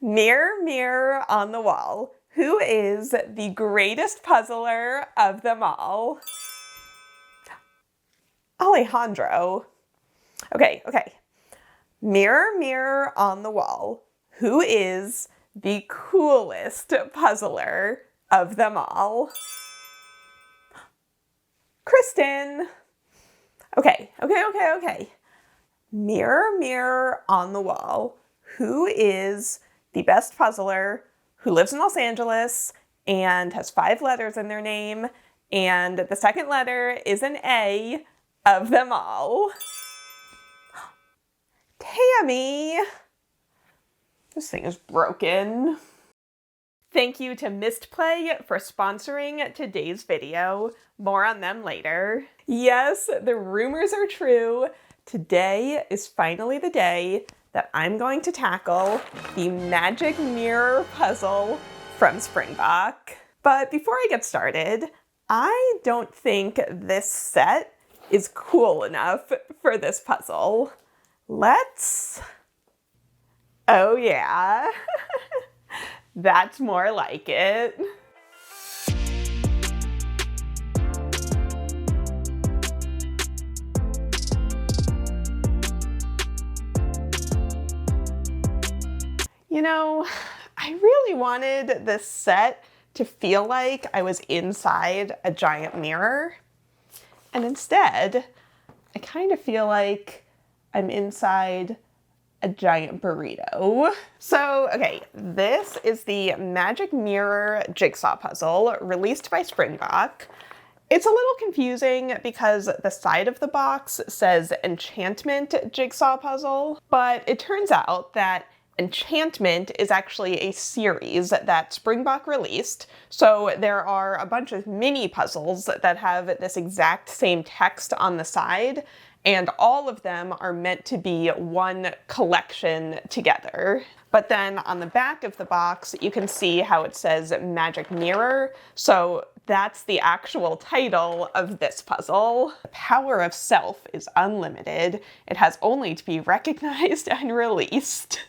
Mirror, mirror on the wall, who is the greatest puzzler of them all? Alejandro. Okay. Mirror, mirror on the wall, who is the coolest puzzler of them all? Kristen. Okay. Mirror, mirror on the wall, who is the best puzzler who lives in Los Angeles and has 5 letters in their name, and the second letter is an A of them all? Tammy. This thing is broken. Thank you to Missed Play for sponsoring today's video. More on them later. Yes, the rumors are true. Today is finally the day that I'm going to tackle the magic mirror puzzle from Springbok. But before I get started, I don't think this set is cool enough for this puzzle. Oh yeah, that's more like it. You know, I really wanted this set to feel like I was inside a giant mirror, and instead, I kind of feel like I'm inside a giant burrito. So, okay, this is the Magic Mirror Jigsaw puzzle released by Springbok. It's a little confusing because the side of the box says Enchantment Jigsaw Puzzle, but it turns out that Enchantment is actually a series that Springbok released, so there are a bunch of mini puzzles that have this exact same text on the side, and all of them are meant to be one collection together. But then on the back of the box, you can see how it says Magic Mirror, so that's the actual title of this puzzle. The power of self is unlimited. It has only to be recognized and released.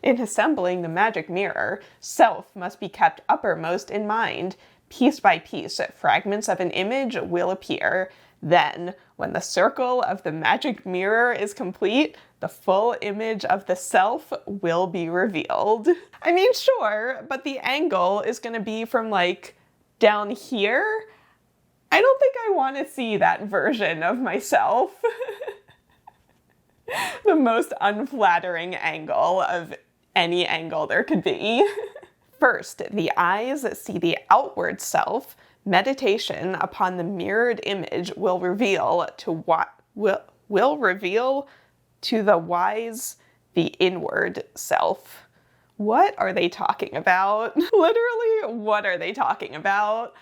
In assembling the magic mirror, self must be kept uppermost in mind. Piece by piece, fragments of an image will appear. Then, when the circle of the magic mirror is complete, the full image of the self will be revealed. I mean, sure, but the angle is going to be from, like, down here. I don't think I want to see that version of myself. The most unflattering angle of any angle there could be. First, the eyes see the outward self. Meditation upon the mirrored image will reveal to the wise the inward self. What are they talking about? Literally, what are they talking about?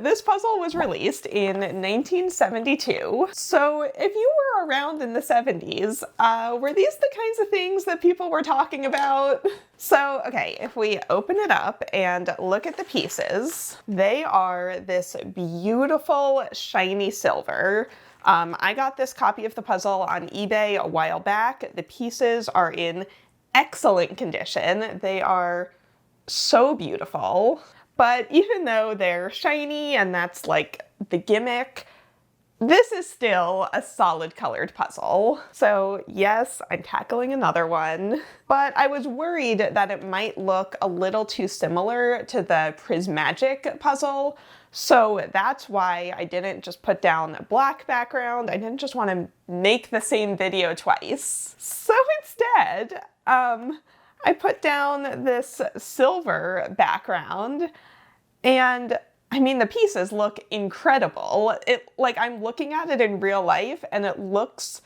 This puzzle was released in 1972. So if you were around in the 70s, were these the kinds of things that people were talking about? So, okay, if we open it up and look at the pieces, they are this beautiful shiny silver. I got this copy of the puzzle on eBay a while back. The pieces are in excellent condition. They are so beautiful. But even though they're shiny and that's like the gimmick, this is still a solid colored puzzle. So yes, I'm tackling another one, but I was worried that it might look a little too similar to the Prismagic puzzle. So that's why I didn't just put down a black background. I didn't just want to make the same video twice. So instead, I put down this silver background, and I mean, the pieces look incredible. Like, I'm looking at it in real life and it looks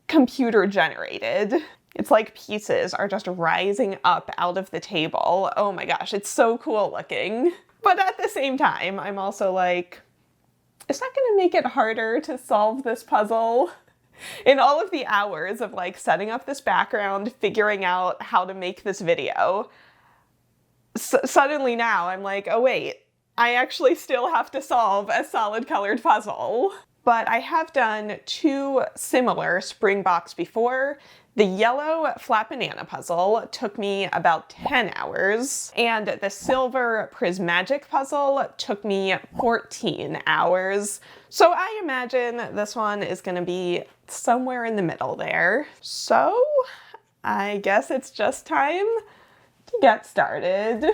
computer generated. It's like pieces are just rising up out of the table. Oh my gosh, it's so cool looking. But at the same time, I'm also like, is that gonna make it harder to solve this puzzle? In all of the hours of like setting up this background, figuring out how to make this video, suddenly now I'm like, oh wait, I actually still have to solve a solid colored puzzle. But I have done 2 similar Springboks before. The yellow flat banana puzzle took me about 10 hours, and the silver Prismagic puzzle took me 14 hours. So I imagine this one is gonna be somewhere in the middle there. So I guess it's just time to get started.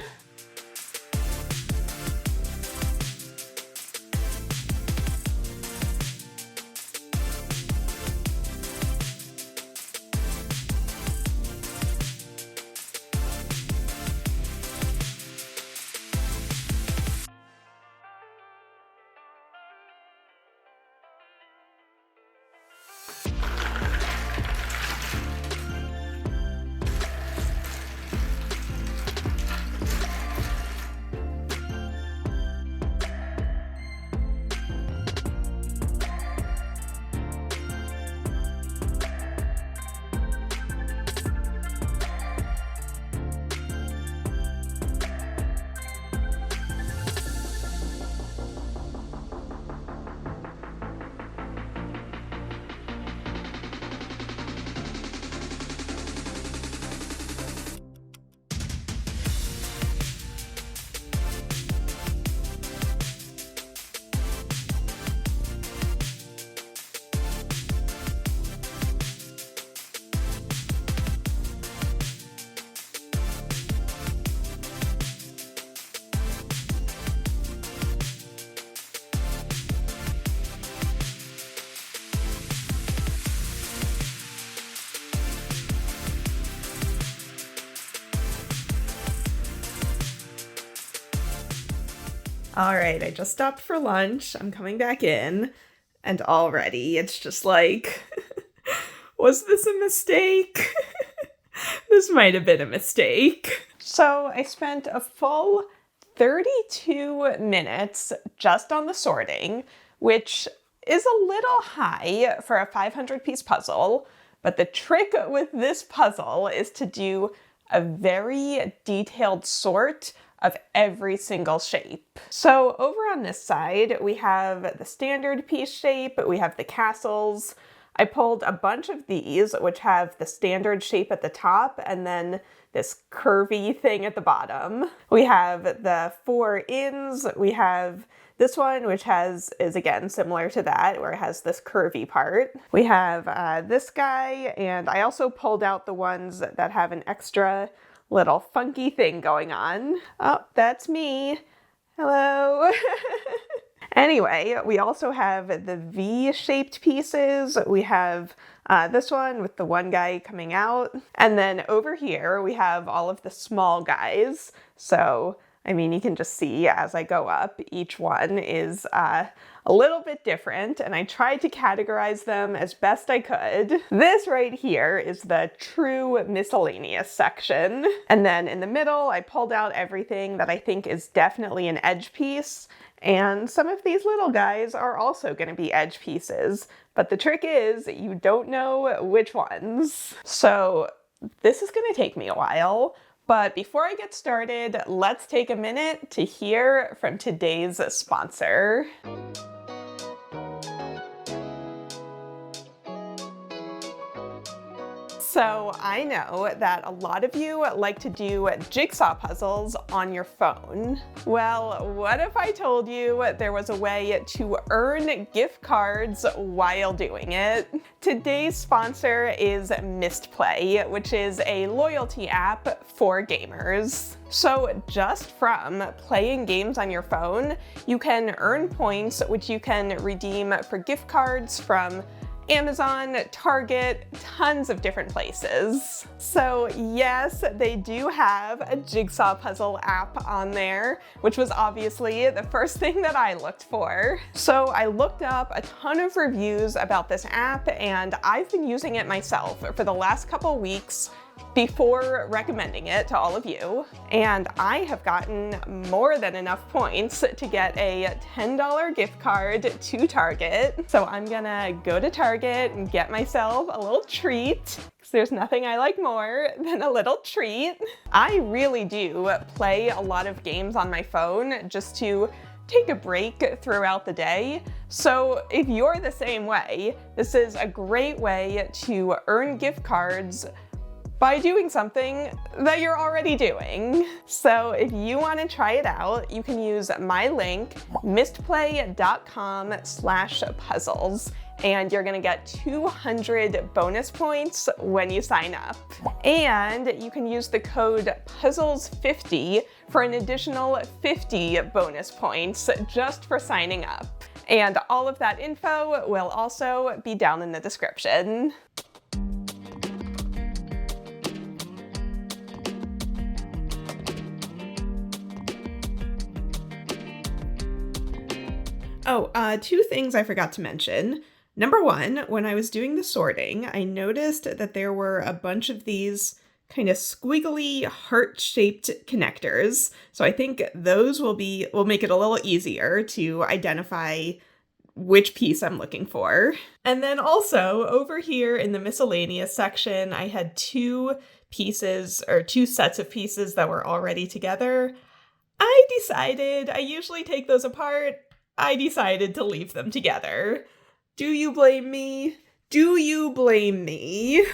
All right, I just stopped for lunch. I'm coming back in, and already it's just like, was this a mistake? This might have been a mistake. So I spent a full 32 minutes just on the sorting, which is a little high for a 500-piece puzzle, but the trick with this puzzle is to do a very detailed sort of every single shape. So over on this side, we have the standard piece shape, we have the castles. I pulled a bunch of these, which have the standard shape at the top and then this curvy thing at the bottom. We have the 4 inns, we have this one, which is again similar to that, where it has this curvy part. We have this guy, and I also pulled out the ones that have an extra little funky thing going on. Oh, that's me. Hello. Anyway, we also have the V-shaped pieces. We have this one with the one guy coming out. And then over here, we have all of the small guys. So, I mean, you can just see as I go up, each one is a little bit different, and I tried to categorize them as best I could. This right here is the true miscellaneous section. And then in the middle, I pulled out everything that I think is definitely an edge piece. And some of these little guys are also going to be edge pieces. But the trick is you don't know which ones. So this is going to take me a while. But before I get started, let's take a minute to hear from today's sponsor. So I know that a lot of you like to do jigsaw puzzles on your phone. Well, what if I told you there was a way to earn gift cards while doing it? Today's sponsor is Play, which is a loyalty app for gamers. So just from playing games on your phone, you can earn points which you can redeem for gift cards from Amazon, Target, tons of different places. So yes, they do have a jigsaw puzzle app on there, which was obviously the first thing that I looked for. So I looked up a ton of reviews about this app, and I've been using it myself for the last couple weeks before recommending it to all of you. And I have gotten more than enough points to get a $10 gift card to Target. So I'm gonna go to Target and get myself a little treat, because there's nothing I like more than a little treat. I really do play a lot of games on my phone just to take a break throughout the day. So if you're the same way, this is a great way to earn gift cards by doing something that you're already doing. So if you want to try it out, you can use my link, mistplay.com/puzzles, and you're gonna get 200 bonus points when you sign up. And you can use the code puzzles50 for an additional 50 bonus points just for signing up. And all of that info will also be down in the description. Oh, two things I forgot to mention. Number one, when I was doing the sorting, I noticed that there were a bunch of these kind of squiggly heart-shaped connectors. So I think those will make it a little easier to identify which piece I'm looking for. And then also over here in the miscellaneous section, I had two sets of pieces that were already together. I usually take those apart. I decided to leave them together. Do you blame me? Do you blame me?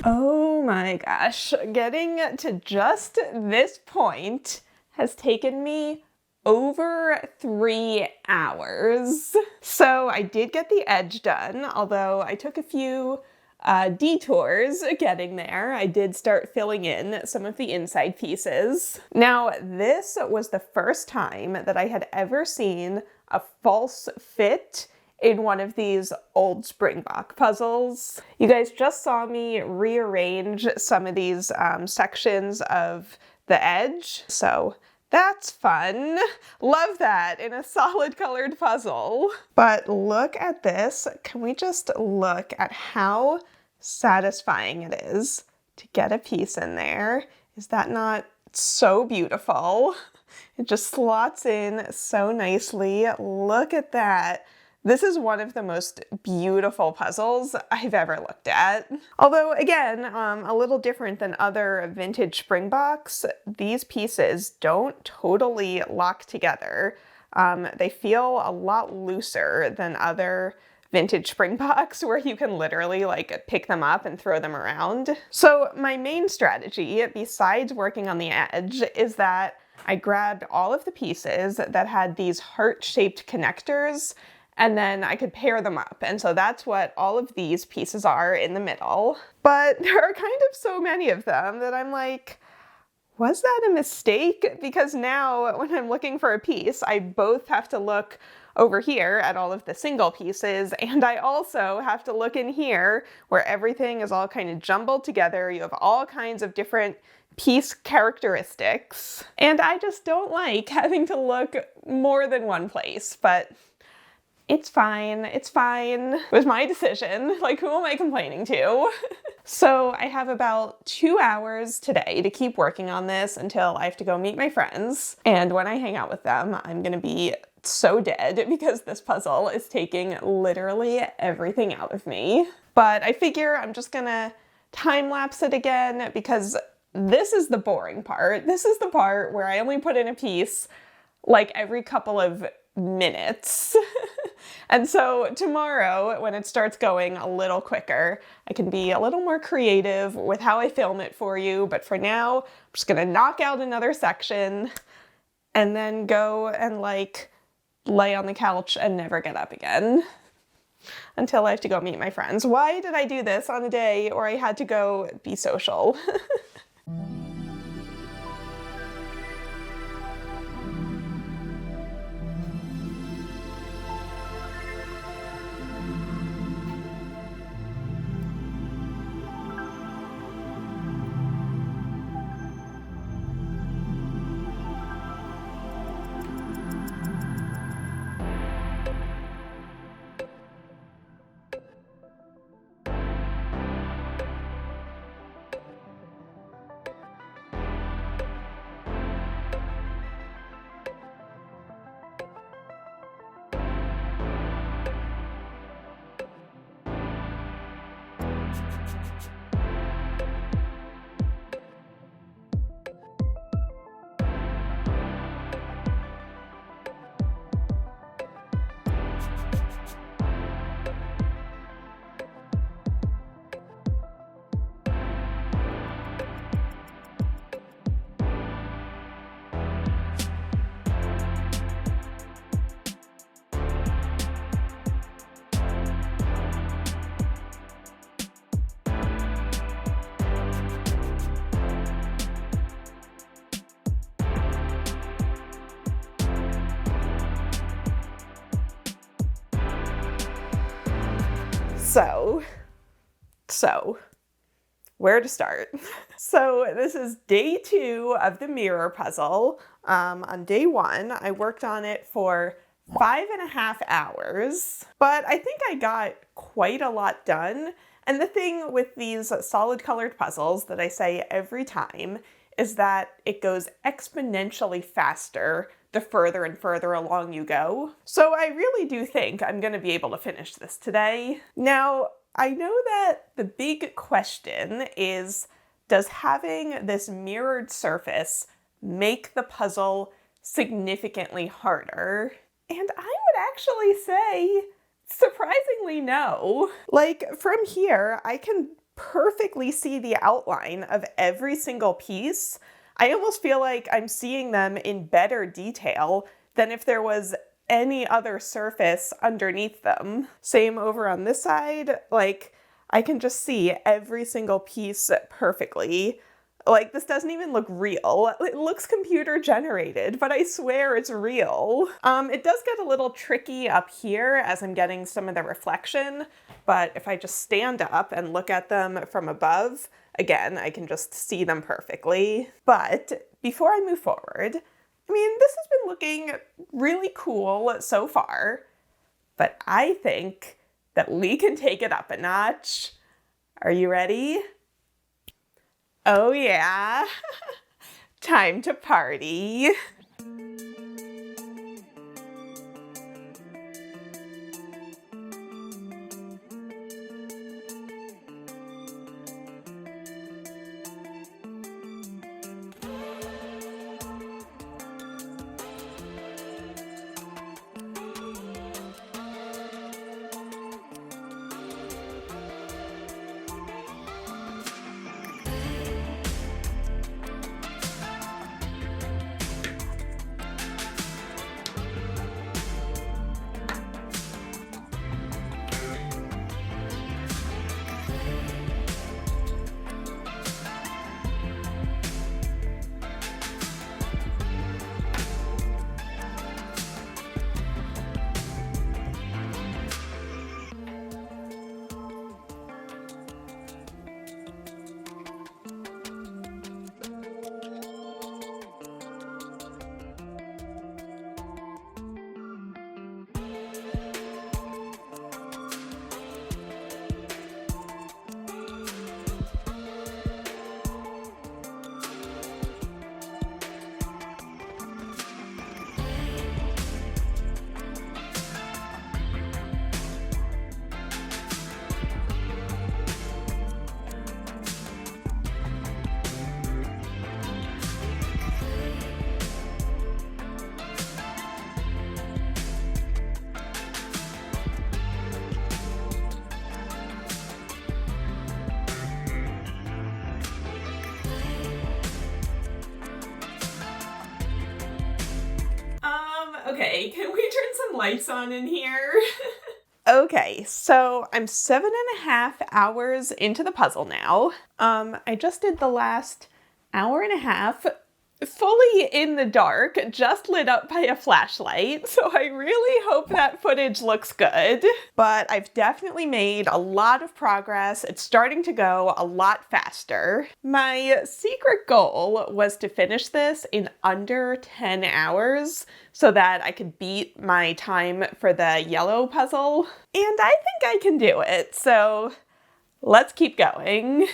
Oh my gosh, getting to just this point has taken me over 3 hours. So I did get the edge done, although I took a few detours getting there. I did start filling in some of the inside pieces. Now, this was the first time that I had ever seen a false fit in one of these old Springbok puzzles. You guys just saw me rearrange some of these sections of the edge, so that's fun. Love that in a solid colored puzzle. But look at this. Can we just look at how satisfying it is to get a piece in there? Is that not so beautiful? It just slots in so nicely. Look at that. This is one of the most beautiful puzzles I've ever looked at. Although, again, a little different than other vintage Springboks, these pieces don't totally lock together. They feel a lot looser than other vintage Springboks where you can literally like pick them up and throw them around. So my main strategy, besides working on the edge, is that I grabbed all of the pieces that had these heart-shaped connectors, and then I could pair them up. And so that's what all of these pieces are in the middle. But there are kind of so many of them that I'm like, was that a mistake? Because now when I'm looking for a piece, I both have to look over here at all of the single pieces, and I also have to look in here where everything is all kind of jumbled together. You have all kinds of different piece characteristics. And I just don't like having to look more than one place, but It's fine, it's fine. It was my decision. Like, who am I complaining to? So I have about 2 hours today to keep working on this until I have to go meet my friends. And when I hang out with them, I'm gonna be so dead because this puzzle is taking literally everything out of me. But I figure I'm just gonna time lapse it again because this is the boring part. This is the part where I only put in a piece like every couple of minutes. And so tomorrow, when it starts going a little quicker, I can be a little more creative with how I film it for you. But for now, I'm just gonna knock out another section and then go and like lay on the couch and never get up again until I have to go meet my friends. Why did I do this on a day where I had to go be social? So, where to start? So this is day 2 of the mirror puzzle. On day 1, I worked on it for 5.5 hours, but I think I got quite a lot done. And the thing with these solid colored puzzles that I say every time is that it goes exponentially faster the further and further along you go. So I really do think I'm gonna be able to finish this today. Now, I know that the big question is, does having this mirrored surface make the puzzle significantly harder? And I would actually say, surprisingly no. Like, from here, I can perfectly see the outline of every single piece. I almost feel like I'm seeing them in better detail than if there was any other surface underneath them. Same over on this side, like I can just see every single piece perfectly. Like, this doesn't even look real. It looks computer generated, but I swear it's real. It does get a little tricky up here as I'm getting some of the reflection, but if I just stand up and look at them from above, again, I can just see them perfectly. But before I move forward, I mean, this has been looking really cool so far, but I think that we can take it up a notch. Are you ready? Oh yeah, time to party. Okay, can we turn some lights on in here? Okay, so I'm 7.5 hours into the puzzle now. I just did the last hour and a half fully in the dark, just lit up by a flashlight, so I really hope that footage looks good. But I've definitely made a lot of progress. It's starting to go a lot faster. My secret goal was to finish this in under 10 hours so that I could beat my time for the yellow puzzle, and I think I can do it, so let's keep going.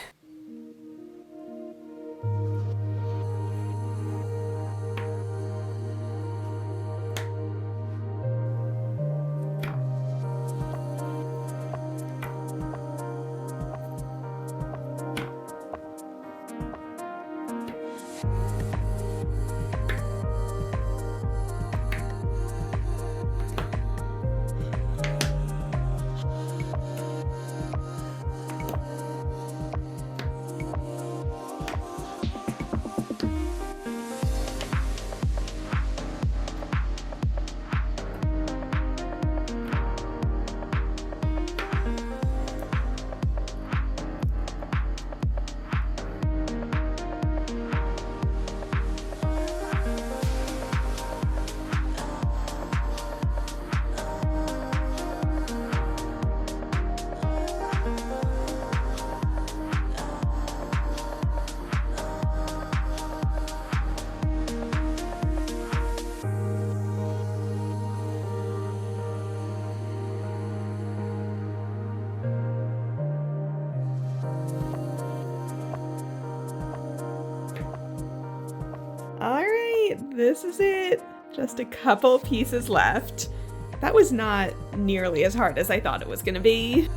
Alright, this is it. Just a couple pieces left. That was not nearly as hard as I thought it was gonna be.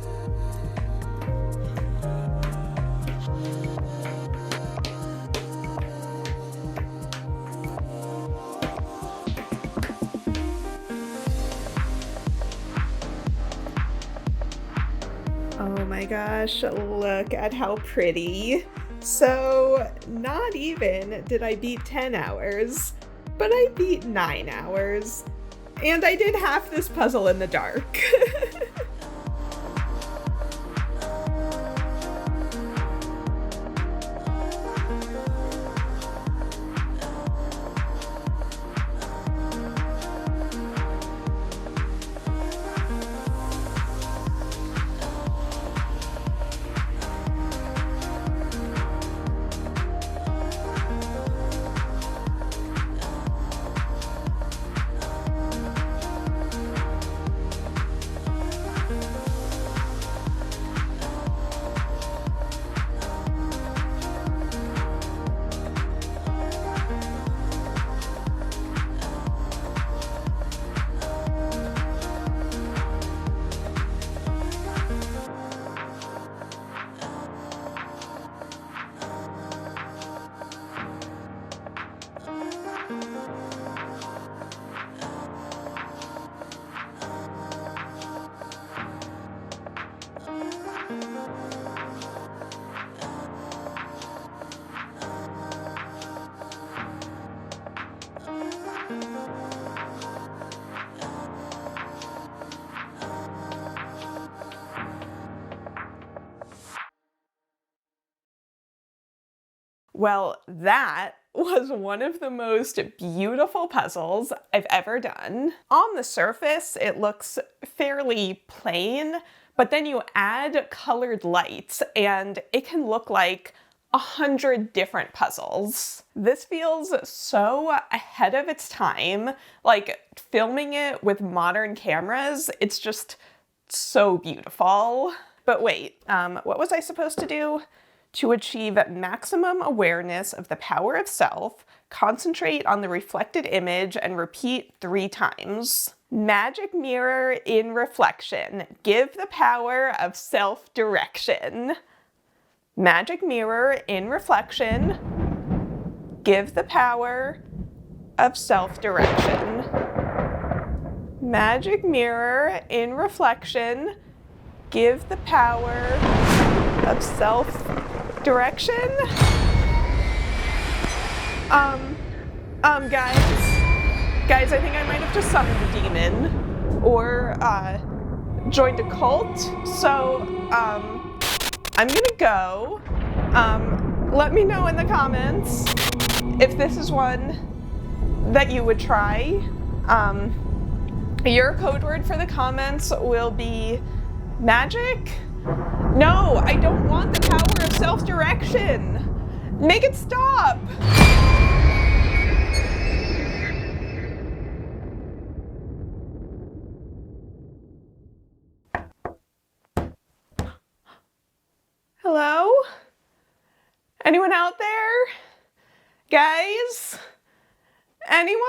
Oh my gosh, look at how pretty. So, not even did I beat 10 hours, but I beat 9 hours. And I did half this puzzle in the dark. Well, that was one of the most beautiful puzzles I've ever done. On the surface, it looks fairly plain, but then you add colored lights and it can look like 100 different puzzles. This feels so ahead of its time. Like, filming it with modern cameras, it's just so beautiful. But wait, what was I supposed to do? To achieve maximum awareness of the power of self, concentrate on the reflected image and repeat 3 times. Magic mirror in reflection, give the power of self-direction. Magic mirror in reflection, give the power of self-direction. Magic mirror in reflection, give the power of self-direction. Guys, Guys, I think I might have just summoned a demon or joined a cult. So I'm gonna go. Let me know in the comments if this is one that you would try. Your code word for the comments will be magic. No, I don't want the power of self-direction. Make it stop. Hello? Anyone out there? Guys? Anyone?